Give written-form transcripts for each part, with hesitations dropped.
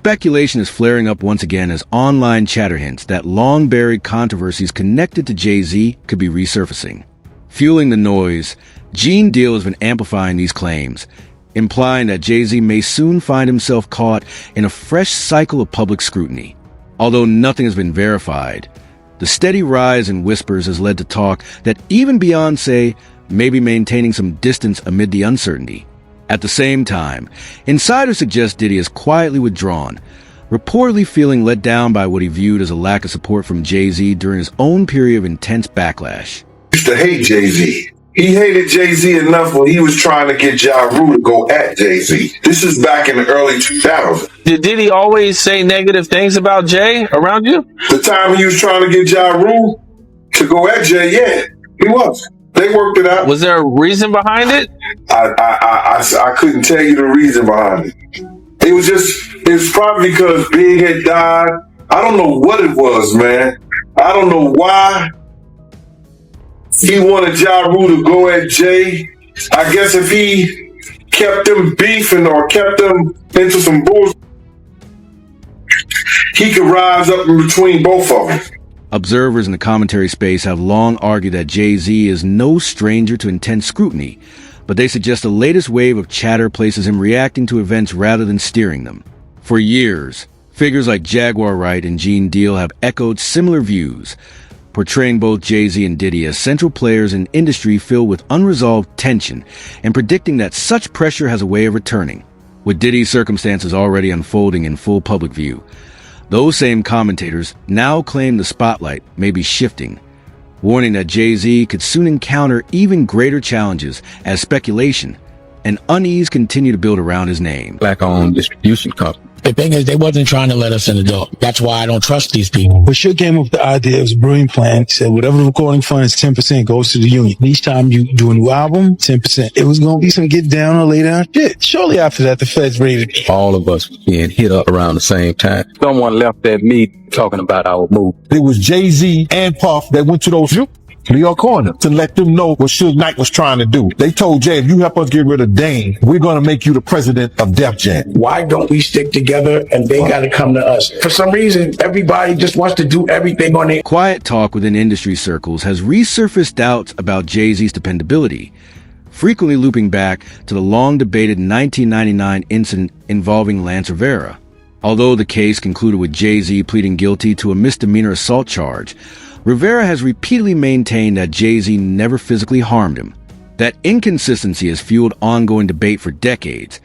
speculation is flaring up once again as online chatter hints that long-buried controversies connected to Jay-Z could be resurfacing. Fueling the noise, Gene Deal has been amplifying these claims, implying that Jay-Z may soon find himself caught in a fresh cycle of public scrutiny. Although nothing has been verified, the steady rise in whispers has led to talk that even Beyoncé may be maintaining some distance amid the uncertainty. At the same time, insiders suggest Diddy is quietly withdrawn, reportedly feeling let down by what he viewed as a lack of support from Jay-Z during his own period of intense backlash. Used to hate Jay-Z. He hated Jay-Z enough when he was trying to get Ja Rule to go at Jay-Z. This is back in the early 2000s. Did Diddy always say negative things about Jay around you? The time he was trying to get Ja Rule to go at Jay, yeah, he was. They worked it out. Was there a reason behind it? I couldn't tell you the reason behind it. It was probably because Big had died. I don't know what it was, man. I don't know why he wanted Ja Rule to go at Jay. I guess if he kept them beefing or kept them into some bullshit, he could rise up in between both of them. Observers in the commentary space have long argued that Jay-Z is no stranger to intense scrutiny, but they suggest the latest wave of chatter places him reacting to events rather than steering them. For years, figures like Jaguar Wright and Gene Deal have echoed similar views, portraying both Jay-Z and Diddy as central players in an industry filled with unresolved tension and predicting that such pressure has a way of returning. With Diddy's circumstances already unfolding in full public view, those same commentators now claim the spotlight may be shifting, warning that Jay-Z could soon encounter even greater challenges as speculation and unease continue to build around his name. Black-owned distribution company. The thing is, they wasn't trying to let us in the door. That's why I don't trust these people. But Suge came up with the idea. It was a brilliant plan. He said, whatever the recording fund is, 10% goes to the union. Each time you do a new album, 10%. It was going to be some get down or lay down shit. Shortly after that, the feds raided. All of us being hit up around the same time. Someone left that meeting talking about our move. It was Jay-Z and Puff that went to those New York corner to let them know what Suge Knight was trying to do. They told Jay, if you help us get rid of Dame, we're going to make you the president of Def Jam. Why don't we stick together and they got to come to us? For some reason, everybody just wants to do everything on their... Quiet talk within industry circles has resurfaced doubts about Jay-Z's dependability, frequently looping back to the long-debated 1999 incident involving Lance Rivera. Although the case concluded with Jay-Z pleading guilty to a misdemeanor assault charge, Rivera has repeatedly maintained that Jay-Z never physically harmed him. That inconsistency has fueled ongoing debate for decades,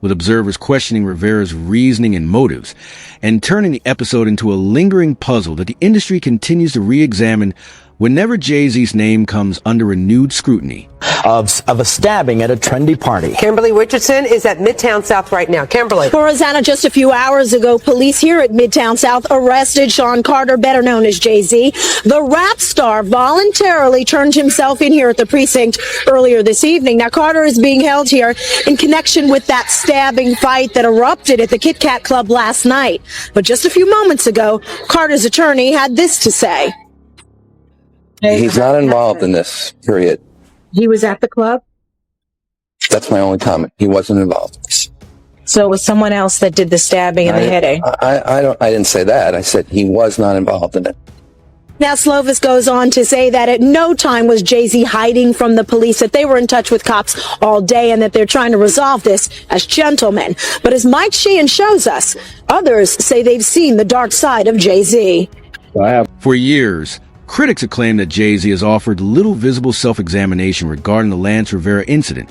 with observers questioning Rivera's reasoning and motives, and turning the episode into a lingering puzzle that the industry continues to re-examine whenever Jay-Z's name comes under renewed scrutiny. Of a stabbing at a trendy party. Kimberly Richardson is at Midtown South right now. Kimberly. For Rosanna, just a few hours ago, police here at Midtown South arrested Sean Carter, better known as Jay-Z. The rap star voluntarily turned himself in here at the precinct earlier this evening. Now, Carter is being held here in connection with that stabbing fight that erupted at the Kit Kat Club last night. But just a few moments ago, Carter's attorney had this to say. He's not involved in this, period. He was at the club? That's my only comment. He wasn't involved. So it was someone else that did the stabbing and the hitting? I didn't say that. I said he was not involved in it. Now, Slovis goes on to say that at no time was Jay-Z hiding from the police, that they were in touch with cops all day and that they're trying to resolve this as gentlemen. But as Mike Sheehan shows us, others say they've seen the dark side of Jay-Z. For years, critics have claimed that Jay-Z has offered little visible self-examination regarding the Lance Rivera incident,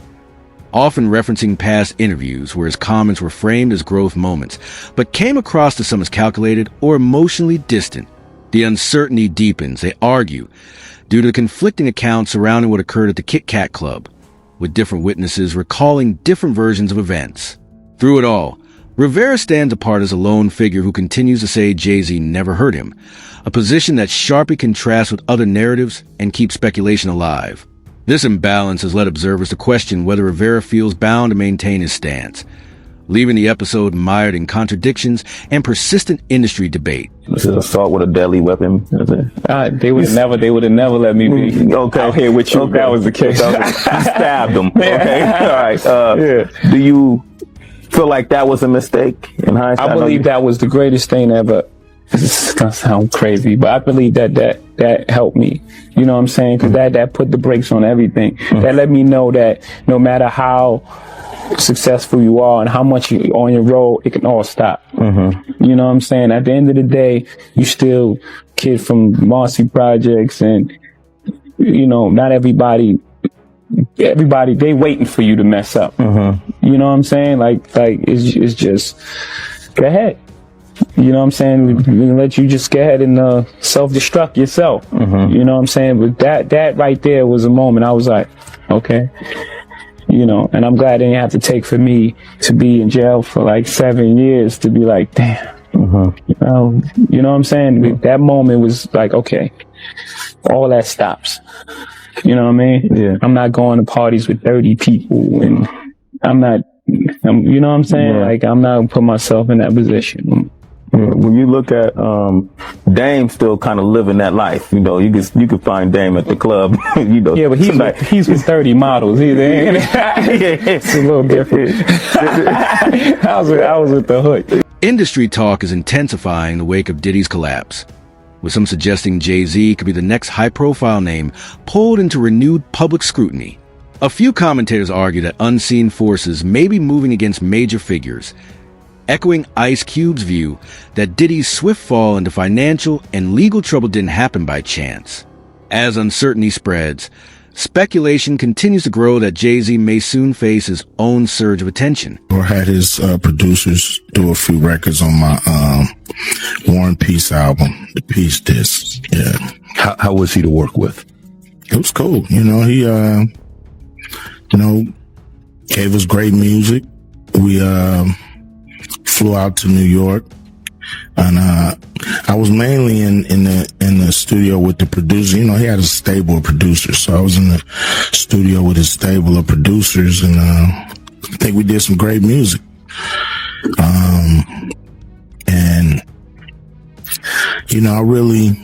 often referencing past interviews where his comments were framed as growth moments, but came across to some as calculated or emotionally distant. The uncertainty deepens, they argue, due to the conflicting accounts surrounding what occurred at the Kit Kat Club, with different witnesses recalling different versions of events. Through it all, Rivera stands apart as a lone figure who continues to say Jay-Z never hurt him, a position that sharply contrasts with other narratives and keeps speculation alive. This imbalance has led observers to question whether Rivera feels bound to maintain his stance, leaving the episode mired in contradictions and persistent industry debate. This is assault with a deadly weapon. They would have never let me be out here with you. Okay. That was the case. You stabbed him. Okay. All right. Do you feel like that was a mistake in hindsight? I believe that was the greatest thing ever. This is gonna sound crazy, but I believe that helped me. You know what I'm saying? Because that put the brakes on everything. That let me know that no matter how successful you are and how much you're on your road, it can all stop. You know what I'm saying? At the end of the day, you still kid from Marcy Projects, and you know, not everybody they waiting for you to mess up. You know what I'm saying? Like it's just go ahead. You know what I'm saying? We let you just go ahead and self-destruct yourself. You know what I'm saying? But that right there was a moment I was like, okay. You know, and I'm glad they didn't have to take for me to be in jail for like 7 years to be like, damn. You know what I'm saying? That moment was like, okay, all that stops. You know what I mean? Yeah. I'm not going to parties with 30 people, and you know what I'm saying? Yeah. Like, I'm not gonna put myself in that position. When you look at Dame still kind of living that life, you know, you could find Dame at the club, you know. Yeah, but he's with 30 models. It's a little different. I was with the hood. Industry talk is intensifying in the wake of Diddy's collapse, with some suggesting Jay-Z could be the next high-profile name pulled into renewed public scrutiny. A few commentators argue that unseen forces may be moving against major figures, echoing Ice Cube's view that Diddy's swift fall into financial and legal trouble didn't happen by chance. As uncertainty spreads, speculation continues to grow that Jay-Z may soon face his own surge of attention. Or had his producers do a few records on my War and Peace album, the Peace Disc. Yeah. How was he to work with? It was cool. You know, he gave us great music. We flew out to New York, and I was mainly in the studio with the producer. You know, he had a stable of producers, so I was in the studio with his stable of producers, and I think we did some great music. And you know, I really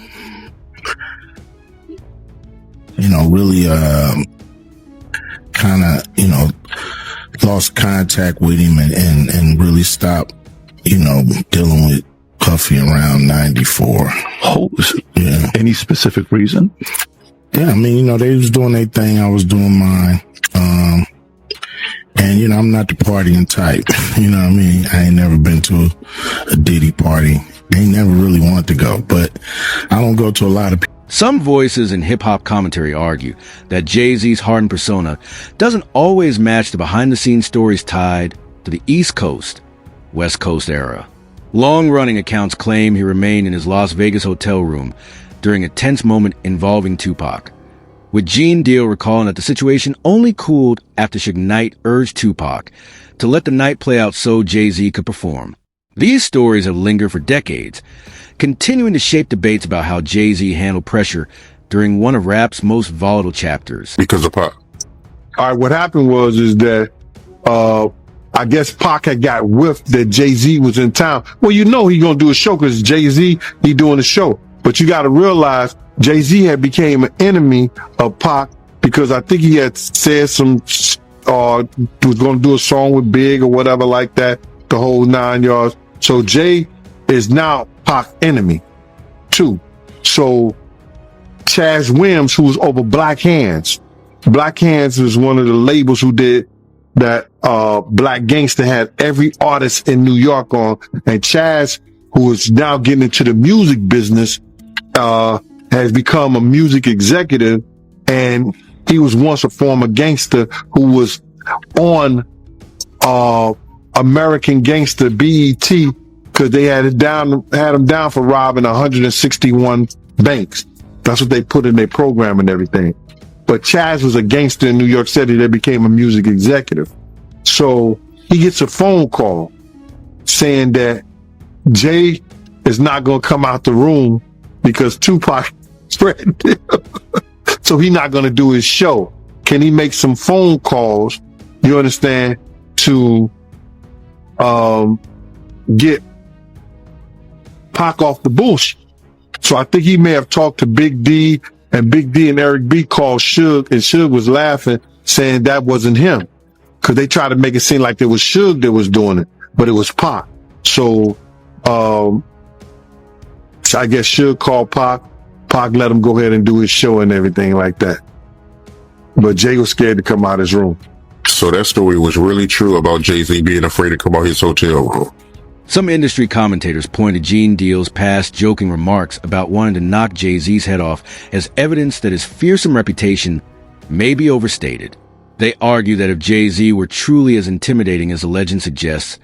kind of, you know, lost contact with him and really stopped, you know, dealing with Puffy around 94. Oh, yeah. Any specific reason? Yeah, I mean, you know, they was doing their thing, I was doing mine. And, you know, I'm not the partying type. You know what I mean? I ain't never been to a Diddy party. I ain't never really wanted to go, but I don't go to a lot of people. Some voices in hip-hop commentary argue that Jay-Z's hardened persona doesn't always match the behind-the-scenes stories tied to the East Coast, West Coast era. Long-running accounts claim he remained in his Las Vegas hotel room during a tense moment involving Tupac, with Gene Deal recalling that the situation only cooled after Suge Knight urged Tupac to let the night play out so Jay-Z could perform. These stories have lingered for decades, continuing to shape debates about how Jay-Z handled pressure during one of rap's most volatile chapters. Because of Pac. All right, what happened is that I guess Pac had got whiffed that Jay-Z was in town. Well, you know he gonna do a show because Jay-Z, he doing a show. But you gotta realize Jay-Z had became an enemy of Pac because I think he had said was gonna do a song with Big or whatever like that, the whole 9 yards. So Jay is now Pac's enemy too. So Chaz Williams, who was over Black Hands. Black Hands was one of the labels who did that Black Gangster had every artist in New York on. And Chaz, who is now getting into the music business, has become a music executive. And he was once a former gangster who was on American Gangster BET because they had him down for robbing 161 banks. That's what they put in their program and everything. But Chaz was a gangster in New York City that became a music executive. So he gets a phone call saying that Jay is not going to come out the room because Tupac threatened him. So he's not going to do his show. Can he make some phone calls, you understand, to get Pac off the bullshit? So I think he may have talked to Big D, and Big D and Eric B called Suge, and Suge was laughing, saying that wasn't him. because they tried to make it seem like it was Suge that was doing it, but it was Pac. So I guess Suge called Pac. Pac let him go ahead and do his show and everything like that. But Jay was scared to come out his room. So that story was really true about Jay-Z being afraid to come out his hotel room. Some industry commentators pointed Gene Deal's past joking remarks about wanting to knock Jay-Z's head off as evidence that his fearsome reputation may be overstated. They argue that if Jay-Z were truly as intimidating as the legend suggests,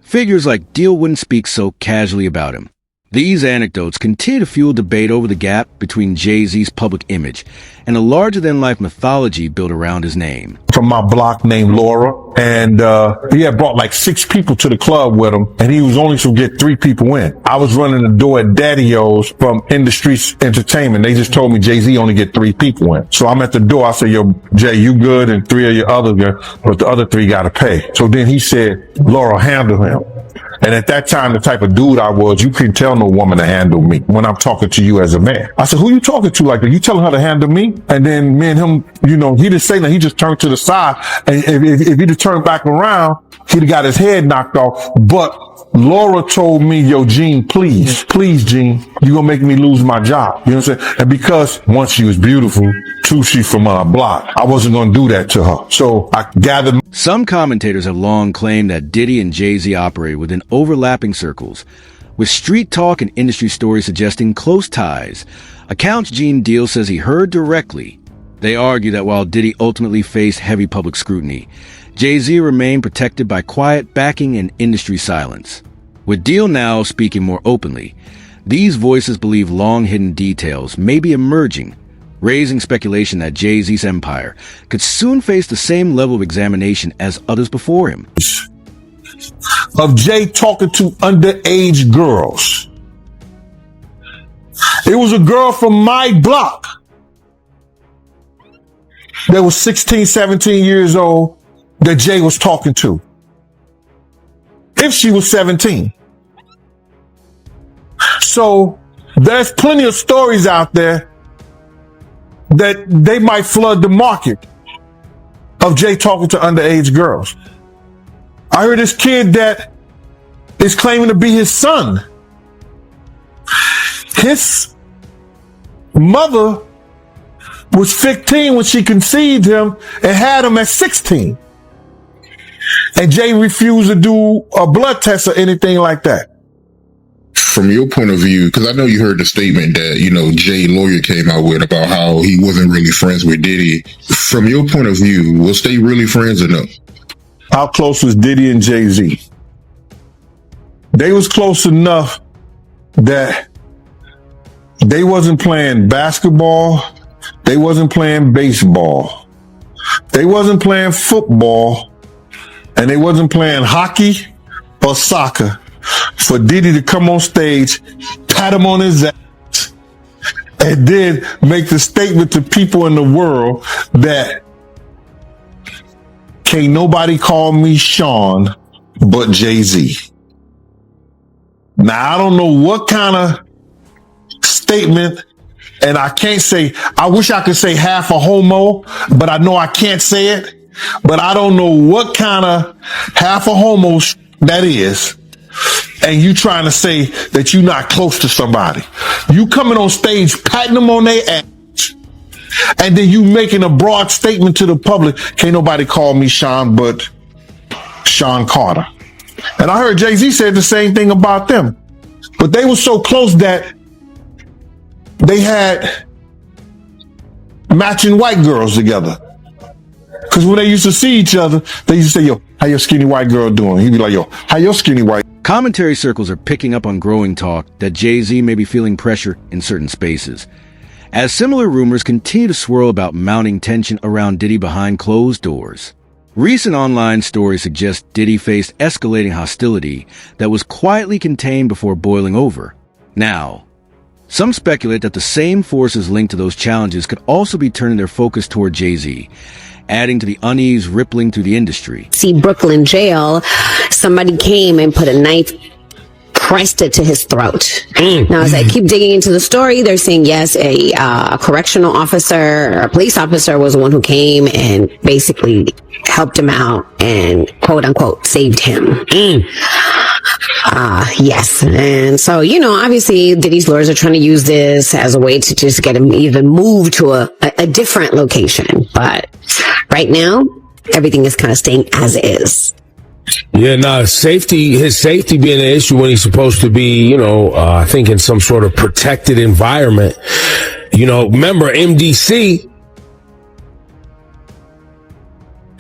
figures like Deal wouldn't speak so casually about him. These anecdotes continue to fuel debate over the gap between Jay-Z's public image and a larger-than-life mythology built around his name. From my block named Laura, and he had brought like 6 people to the club with him, and he was only to get 3 people in. I was running the door at Daddy-O's from Industry Entertainment. They just told me Jay-Z only get 3 people in. So I'm at the door. I said, yo, Jay, you good? And 3 of your other guys, but the other 3 got to pay. So then he said, Laura, handle him. And at that time, the type of dude I was, you couldn't tell no woman to handle me when I'm talking to you as a man. I said, who you talking to like that? You telling her to handle me? And then me and him, you know, he didn't say nothing. He just turned to the side. And if he'd have turned back around, he'd have got his head knocked off. But Laura told me, yo, Gene, please, Gene, you gonna make me lose my job. You know what I'm saying? And because one, she was beautiful, 2, she from our block, I wasn't gonna do that to her. So I gathered. Some commentators have long claimed that Diddy and Jay-Z operated within overlapping circles, with street talk and industry stories suggesting close ties. Accounts Gene Deal says he heard directly. They argue that while Diddy ultimately faced heavy public scrutiny, Jay-Z remained protected by quiet backing and industry silence. With Deal now speaking more openly, these voices believe long-hidden details may be emerging, raising speculation that Jay-Z's empire could soon face the same level of examination as others before him. Of Jay talking to underage girls. It was a girl from my block that was 16, 17 years old that Jay was talking to. If she was 17. So there's plenty of stories out there that they might flood the market of Jay talking to underage girls. I heard this kid that is claiming to be his son. His mother was 15 when she conceived him and had him at 16. And Jay refused to do a blood test or anything like that. From your point of view, because I know you heard the statement that, you know, Jay lawyer came out with about how he wasn't really friends with Diddy. From your point of view, was they really friends or no? How close was Diddy and Jay-Z? They was close enough that they wasn't playing basketball. They wasn't playing baseball. They wasn't playing football. And they wasn't playing hockey or soccer for Diddy to come on stage, pat him on his ass, and then make the statement to people in the world that can't nobody call me Sean but Jay-Z. Now, I don't know what kind of statement, and I can't say, I wish I could say half a homo, but I know I can't say it. But I don't know what kind of half a homo that is. And you trying to say that you're not close to somebody. You coming on stage, patting them on their ass, and then you making a broad statement to the public, can't nobody call me Sean but Sean Carter. And I heard Jay-Z said the same thing about them. But they were so close that they had matching white girls together. Because when they used to see each other, they used to say, yo, how your skinny white girl doing? He'd be like, yo, how your skinny white... Commentary circles are picking up on growing talk that Jay-Z may be feeling pressure in certain spaces, as similar rumors continue to swirl about mounting tension around Diddy behind closed doors. Recent online stories suggest Diddy faced escalating hostility that was quietly contained before boiling over. Now, some speculate that the same forces linked to those challenges could also be turning their focus toward Jay-Z, adding to the unease rippling through the industry. See Brooklyn jail, somebody came and put a knife, pressed it to his throat. Now, as I keep digging into the story, they're saying, yes, a correctional officer or a police officer was the one who came and basically helped him out and quote unquote saved him. Yes. And so, obviously Diddy's lawyers are trying to use this as a way to just get him even moved to a different location. But right now, everything is kind of staying as is. Yeah, his safety being an issue when he's supposed to be, I think in some sort of protected environment. Remember MDC?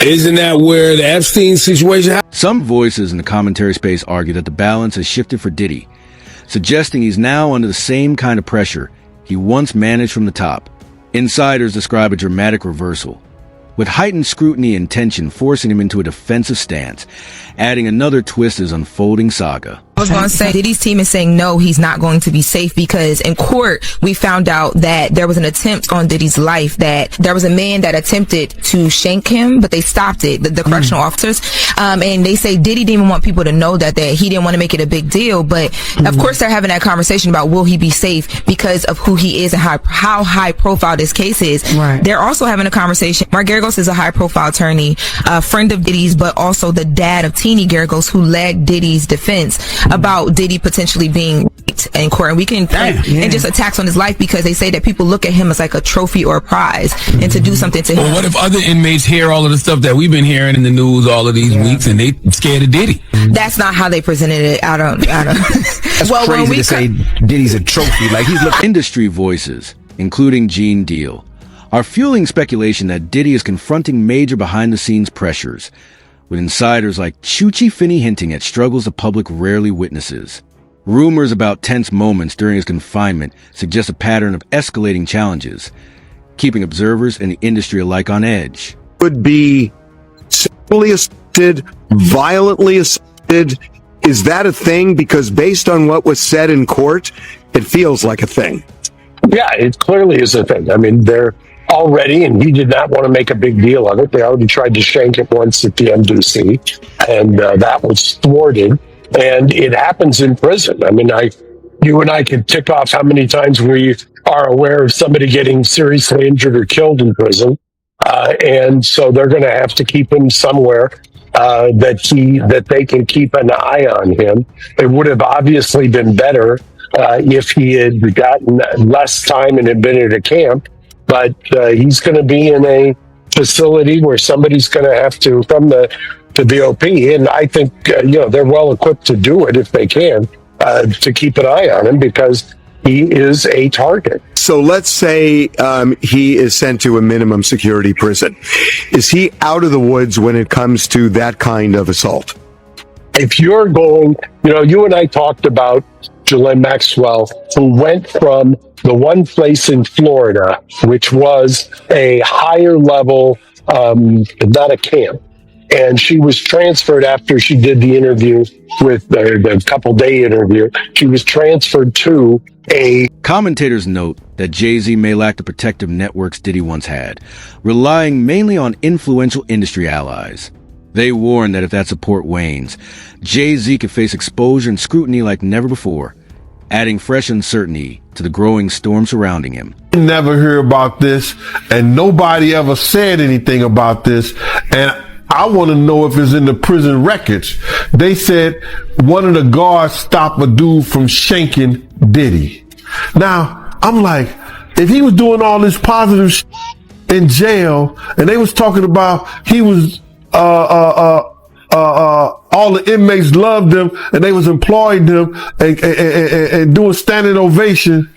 Isn't that where the Epstein situation happened? Some voices in the commentary space argue that the balance has shifted for Diddy, suggesting he's now under the same kind of pressure he once managed from the top. Insiders describe a dramatic reversal, with heightened scrutiny and tension forcing him into a defensive stance, adding another twist to his unfolding saga. I was going to say, Diddy's team is saying no, he's not going to be safe because in court, we found out that there was an attempt on Diddy's life, that there was a man that attempted to shank him, but they stopped it, the correctional officers. And they say Diddy didn't even want people to know that he didn't want to make it a big deal. But of course, they're having that conversation about will he be safe because of who he is and how high profile this case is. Right. They're also having a conversation. Mark Geragos is a high profile attorney, a friend of Diddy's, but also the dad of Teenie Geragos, who led Diddy's defense about Diddy potentially being raped in court. And we can, and just attacks on his life because they say that people look at him as like a trophy or a prize and to do something to him. Well, what if other inmates hear all of the stuff that we've been hearing in the news all of these weeks and they scared of Diddy? That's not how they presented it. I don't. That's crazy to say Diddy's a trophy. Like he's looking. Industry voices, including Gene Deal, are fueling speculation that Diddy is confronting major behind-the-scenes pressures, with insiders like Chuchi Finney hinting at struggles the public rarely witnesses. Rumors about tense moments during his confinement suggest a pattern of escalating challenges, keeping observers and the industry alike on edge. Would be sexually assaulted, violently assaulted. Is that a thing? Because based on what was said in court, it feels like a thing. Yeah, it clearly is a thing. I mean, they're already, and he did not want to make a big deal of it. They already tried to shank him once at the MDC, and that was thwarted. And it happens in prison. I mean, you and I could tick off how many times we are aware of somebody getting seriously injured or killed in prison. And so they're going to have to keep him somewhere that they can keep an eye on him. It would have obviously been better if he had gotten less time and had been at a camp. But he's going to be in a facility where somebody's going to have to, from the BOP, and I think they're well equipped to do it if they can, to keep an eye on him because he is a target. So let's say he is sent to a minimum security prison. Is he out of the woods when it comes to that kind of assault? If you're going, you and I talked about Ghislaine Maxwell, who went from the one place in Florida, which was a higher level, not a camp. And she was transferred after she did the interview with the couple-day interview. She was transferred to a... Commentators note that Jay-Z may lack the protective networks Diddy once had, relying mainly on influential industry allies. They warn that if that support wanes, Jay-Z could face exposure and scrutiny like never before, adding fresh uncertainty to the growing storm surrounding him. Never hear about this, and nobody ever said anything about this, and I want to know if it's in the prison records. They said one of the guards stopped a dude from shanking Diddy. Now, I'm like, if he was doing all this positive in jail, and they was talking about he was, all the inmates loved him, and they was employing him and doing standing ovation.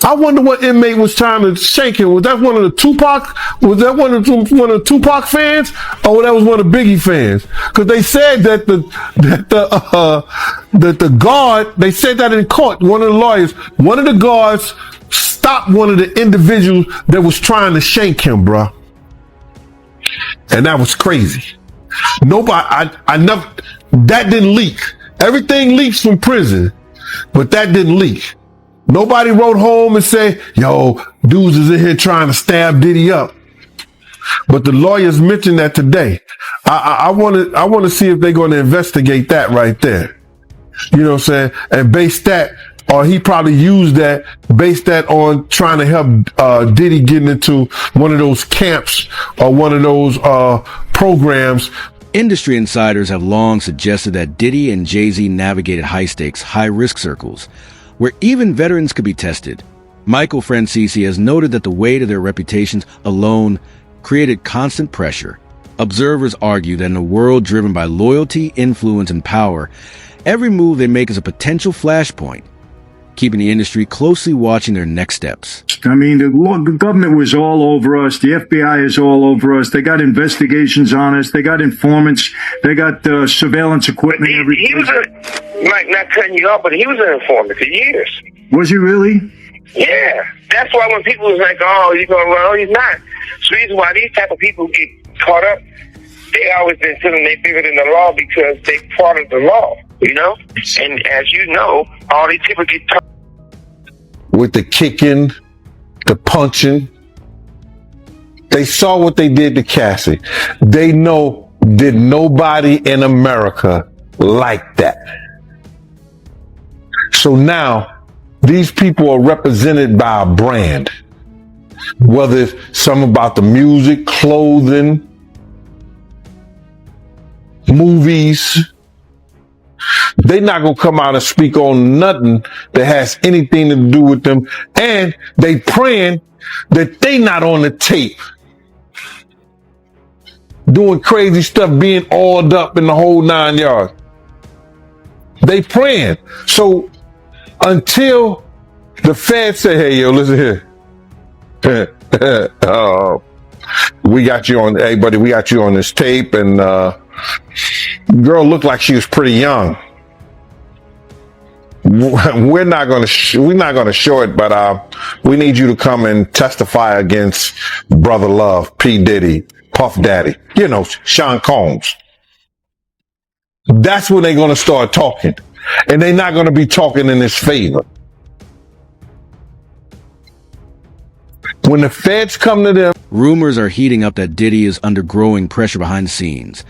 I wonder what inmate was trying to shake him. Was that one of the Tupac? Was that one of the Tupac fans, or that was one of the Biggie fans? Because they said that the guard. They said that in court. One of the lawyers, one of the guards, stopped one of the individuals that was trying to shank him, bro. And that was crazy. Nobody. I never. That didn't leak. Everything leaks from prison, but that didn't leak. Nobody wrote home and said, yo, dudes is in here trying to stab Diddy up. But the lawyers mentioned that today. I want to see if they're going to investigate that right there. You know what I'm saying? And base that, or he probably used that, base that on trying to help Diddy getting into one of those camps or one of those programs. Industry insiders have long suggested that Diddy and Jay-Z navigated high-stakes, high-risk circles, where even veterans could be tested. Michael Francisi has noted that the weight of their reputations alone created constant pressure. Observers argue that in a world driven by loyalty, influence, and power, every move they make is a potential flashpoint, keeping the industry closely watching their next steps. I mean, the government was all over us. The FBI is all over us. They got investigations on us. They got informants. They got surveillance equipment. He was not cutting you off, but he was an informant for years. Was he really? Yeah. That's why when people was like, oh, he's going to run, he's not. So the reason why these type of people get caught up, they always been feeling they bigger than the law because they part of the law, you know? And as you know, all these people get with the kicking, the punching. They saw what they did to Cassie. They know did nobody in America like that. So now these people are represented by a brand, whether it's some about the music, clothing, movies. They're not going to come out and speak on nothing that has anything to do with them. And they praying that they not on the tape doing crazy stuff, being oiled up in the whole 9 yards. They praying. So until the feds say, hey, yo, listen here. We got you on, hey, buddy, we got you on this tape. And girl looked like she was pretty young. We're not going to show it, but we need you to come and testify against Brother Love, P. Diddy, Puff Daddy, you know, Sean Combs. That's when they're going to start talking. And they're not going to be talking in his favor. When the feds come to them. Rumors are heating up that Diddy is under growing pressure behind the scenes,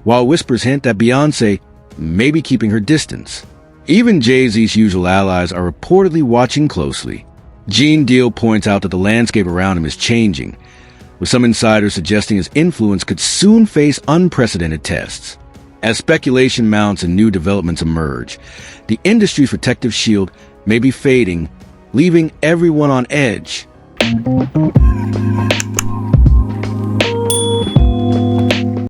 while whispers hint that Beyoncé may be keeping her distance. Even Jay-Z's usual allies are reportedly watching closely. Gene Deal points out that the landscape around him is changing, with some insiders suggesting his influence could soon face unprecedented tests. As speculation mounts and new developments emerge, the industry's protective shield may be fading, leaving everyone on edge.